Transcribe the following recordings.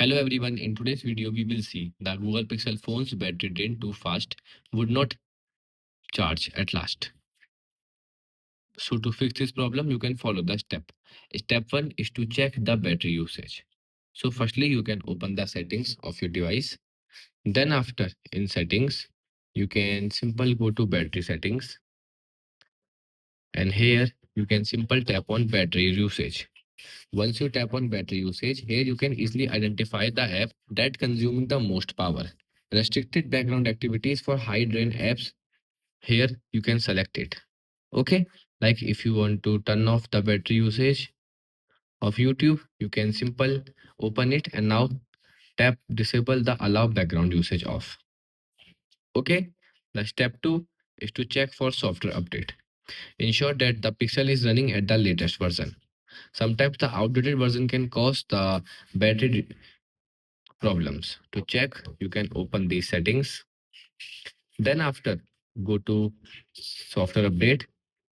Hello everyone, in today's video we will see the Google Pixel phone's battery drained too fast would not charge at last. So to fix this problem you can follow the step. Step 1 is to check the battery usage. So firstly you can open the settings of your device. Then after in settings you can simply go to battery settings, and here you can simply tap on battery usage. Once you tap on battery usage, here you can easily identify the app that consuming the most power. Restricted background activities for high drain apps, here you can select it. Okay, like if you want to turn off the battery usage of YouTube, you can simple open it and now tap disable the allow background usage off. Okay, the step 2 is to check for software update. Ensure that the Pixel is running at the latest version. Sometimes the outdated version can cause the battery problems. To check, you can open these settings. Then after, go to software update.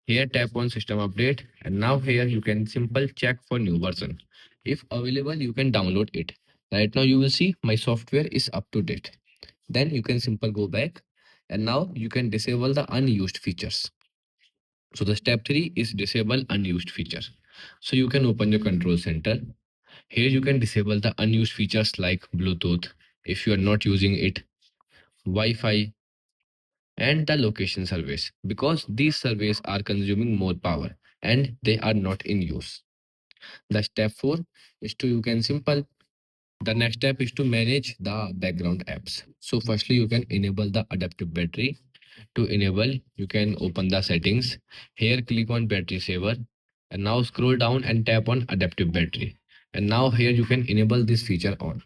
Here tap on system update, and now here you can simple check for new version. If available, you can download it. Right now you will see my software is up to date. Then you can simple go back, and now you can disable the unused features. So the step 3 is disable unused feature. So you can open your control center. Here you can disable the unused features like Bluetooth if you are not using it, Wi-Fi, and the location service, because these surveys are consuming more power and they are not in use. The step 4 is to you can simple the next step is to manage the background apps. So firstly you can enable the adaptive battery. To enable, you can open the settings. Here click on battery saver, and now scroll down and tap on adaptive battery. And now here you can enable this feature on.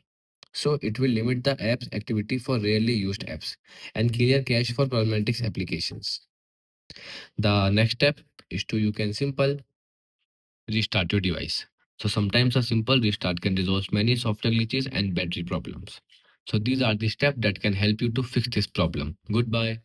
So it will limit the app's activity for rarely used apps and clear cache for problematic applications. The next step is to you can simple restart your device. So sometimes a simple restart can resolve many software glitches and battery problems. So these are the steps that can help you to fix this problem. Goodbye.